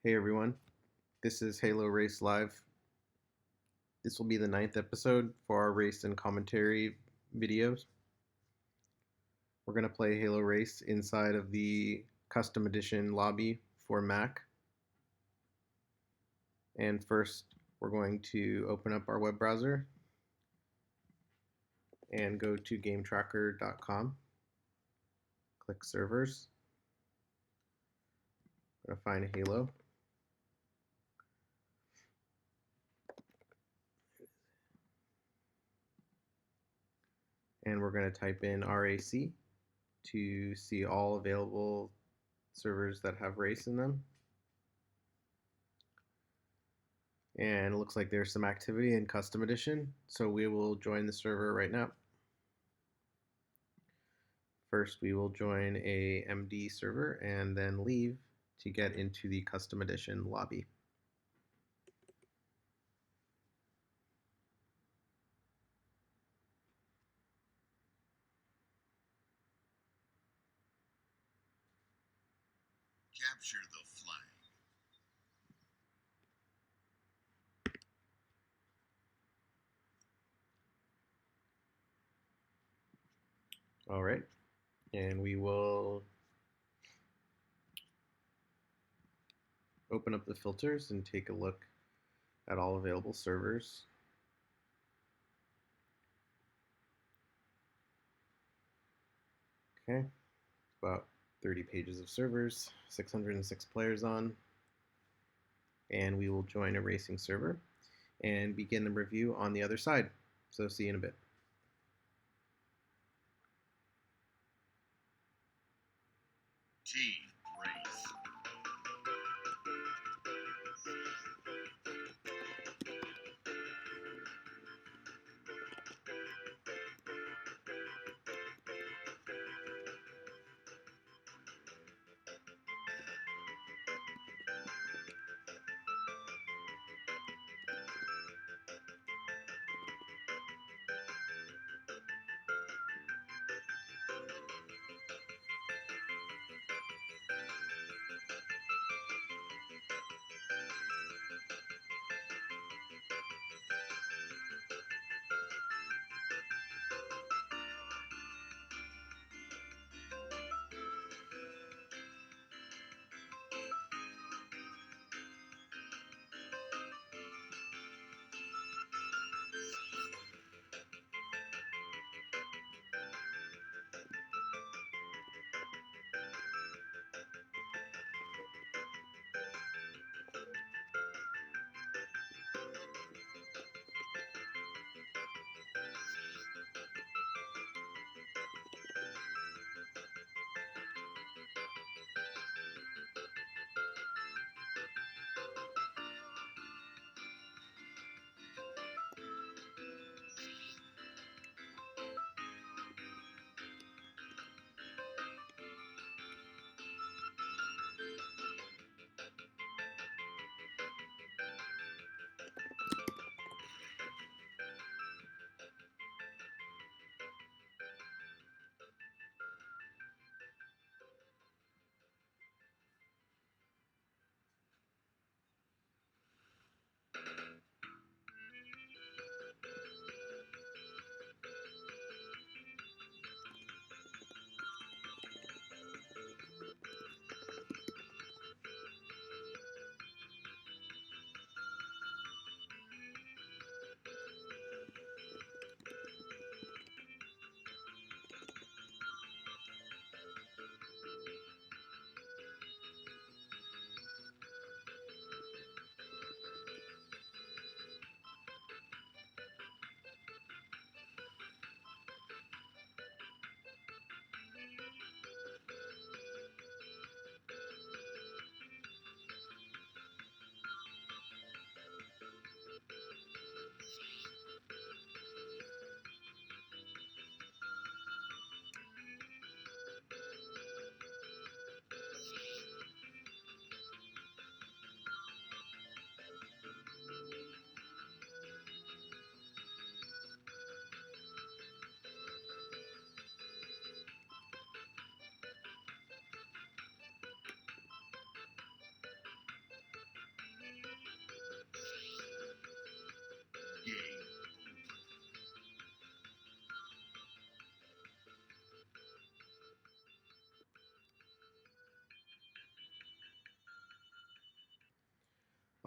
Hey everyone, this is Halo Race Live. This will be the 9th episode for our race and commentary videos. We're going to play Halo Race inside of the custom edition lobby for Mac. And first, we're going to open up our web browser and go to gametracker.com. Click servers. I'm going to find Halo. And we're going to type in RAC to see all available servers that have race in them. And it looks like there's some activity in custom edition, so we will join the server right now. First, we will join a MD server and then leave to get into the custom edition lobby. Capture the flag. All right, and we will open up the filters and take a look at all available servers. Okay, about 30 pages of servers, 606 players on, and we will join a racing server and begin the review on the other side. So see you in a bit. Team race.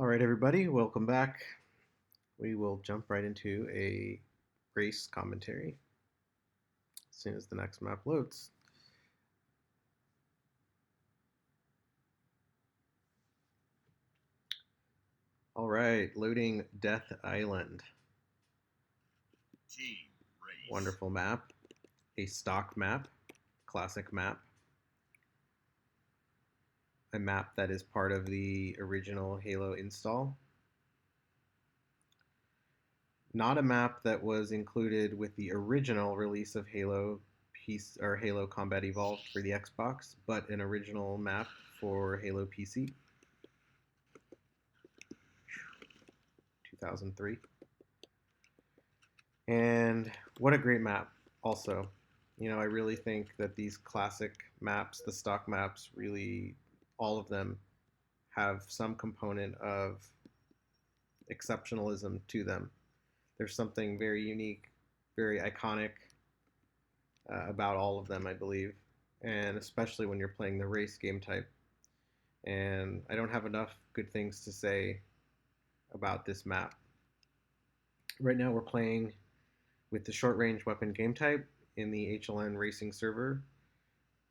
All right, everybody, welcome back. We will jump right into a race commentary as soon as the next map loads. All right, loading Death Island. Team race. Wonderful map, a stock map, classic map, a map that is part of the original Halo install. Not a map that was included with the original release of Halo Halo Combat Evolved for the Xbox, but an original map for Halo PC. 2003. And what a great map also. I really think that these classic maps, the stock maps, really all of them have some component of exceptionalism to them. There's something very unique, very iconic about all of them, I believe, and especially when you're playing the race game type. And I don't have enough good things to say about this map. Right now we're playing with the short range weapon game type in the HLN racing server,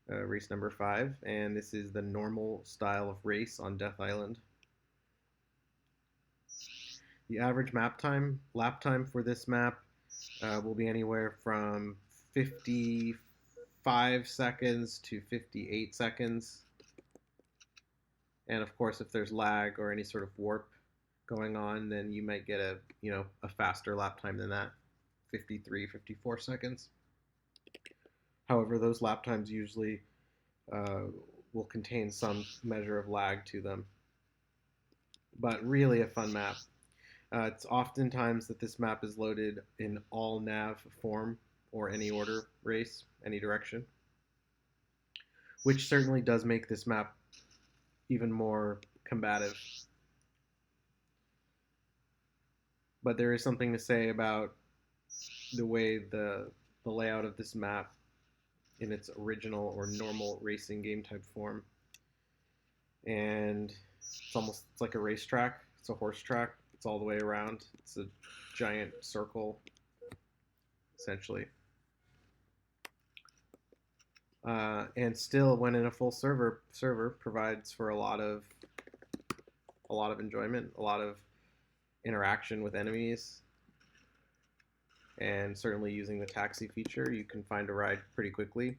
race number 5, and this is the normal style of race on Death Island. The average lap time for this map will be anywhere from 55 seconds to 58 seconds. And of course, if there's lag or any sort of warp going on, then you might get a faster lap time than that, 53, 54 seconds. However, those lap times usually will contain some measure of lag to them. But really a fun map. It's oftentimes that this map is loaded in all nav form or any order race, any direction, which certainly does make this map even more combative. But there is something to say about the way the layout of this map in its original or normal racing game type form. And it's like a racetrack. It's a horse track. It's all the way around. It's a giant circle, essentially. And still, when in a full server provides for a lot of enjoyment, a lot of interaction with enemies, and certainly using the taxi feature, you can find a ride pretty quickly.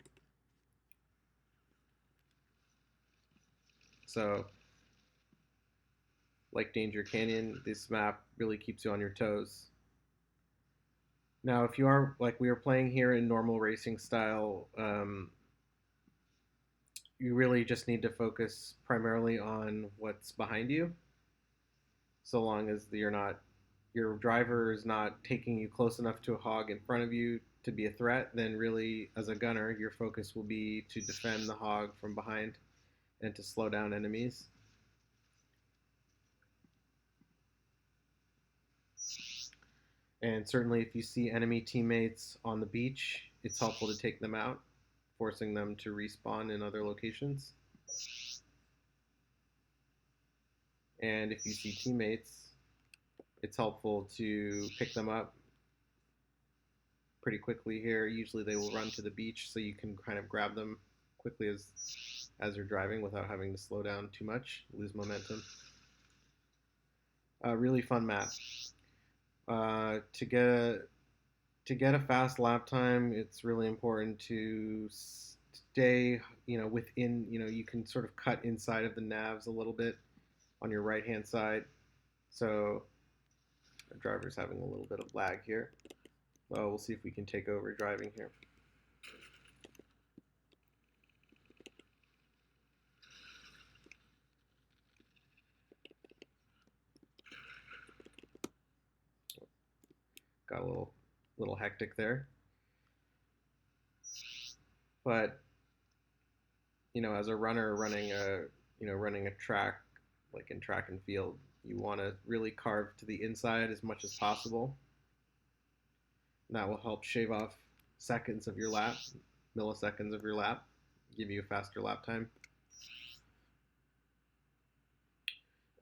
So, like Danger Canyon, this map really keeps you on your toes. Now, if you are, like we are playing here in normal racing style, you really just need to focus primarily on what's behind you, so long as your driver is not taking you close enough to a hog in front of you to be a threat. Then really, as a gunner, your focus will be to defend the hog from behind and to slow down enemies. And certainly if you see enemy teammates on the beach, it's helpful to take them out, forcing them to respawn in other locations. And if you see teammates, it's helpful to pick them up pretty quickly here. Usually they will run to the beach, so you can kind of grab them quickly as you're driving without having to slow down too much, lose momentum. Really fun map. To get a fast lap time, it's really important to stay, within, you can sort of cut inside of the navs a little bit on your right hand side. So the driver's having a little bit of lag here. We'll see if we can take over driving here. Got a little hectic there. But as a runner running a track, like in track and field, you want to really carve to the inside as much as possible. And that will help shave off seconds of your lap, milliseconds of your lap, give you a faster lap time.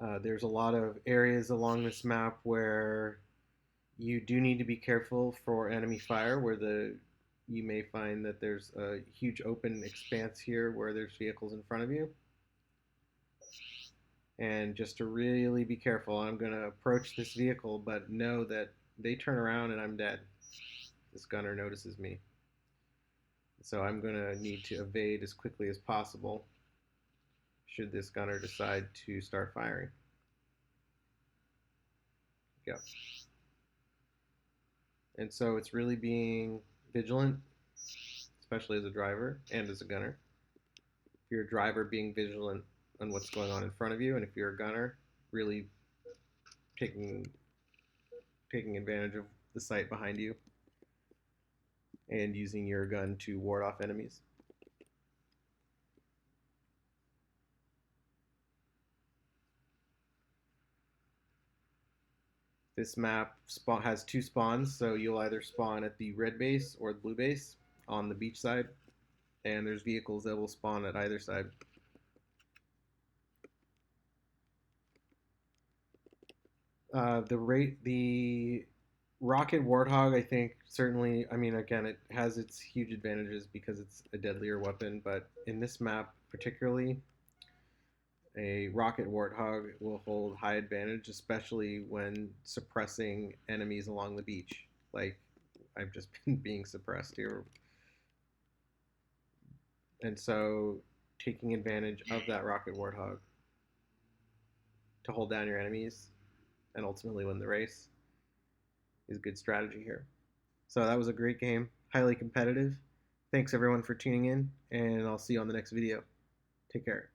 There's a lot of areas along this map where you do need to be careful for enemy fire, where you may find that there's a huge open expanse here where there's vehicles in front of you. And just to really be careful, I'm going to approach this vehicle, but know that they turn around and I'm dead. This gunner notices me. So I'm going to need to evade as quickly as possible should this gunner decide to start firing. Go. And so it's really being vigilant, especially as a driver and as a gunner. If you're a driver, being vigilant on what's going on in front of you, and if you're a gunner, really taking advantage of the sight behind you and using your gun to ward off enemies. This map has two spawns, so you'll either spawn at the red base or the blue base on the beach side, and there's vehicles that will spawn at either side. The rocket warthog, I think, certainly. I mean, again, it has its huge advantages because it's a deadlier weapon, but in this map particularly, a rocket warthog will hold high advantage, especially when suppressing enemies along the beach. Like I've just been being suppressed here, and so taking advantage of that rocket warthog to hold down your enemies and ultimately win the race is a good strategy here. So that was a great game, highly competitive. Thanks everyone for tuning in, and I'll see you on the next video. Take care.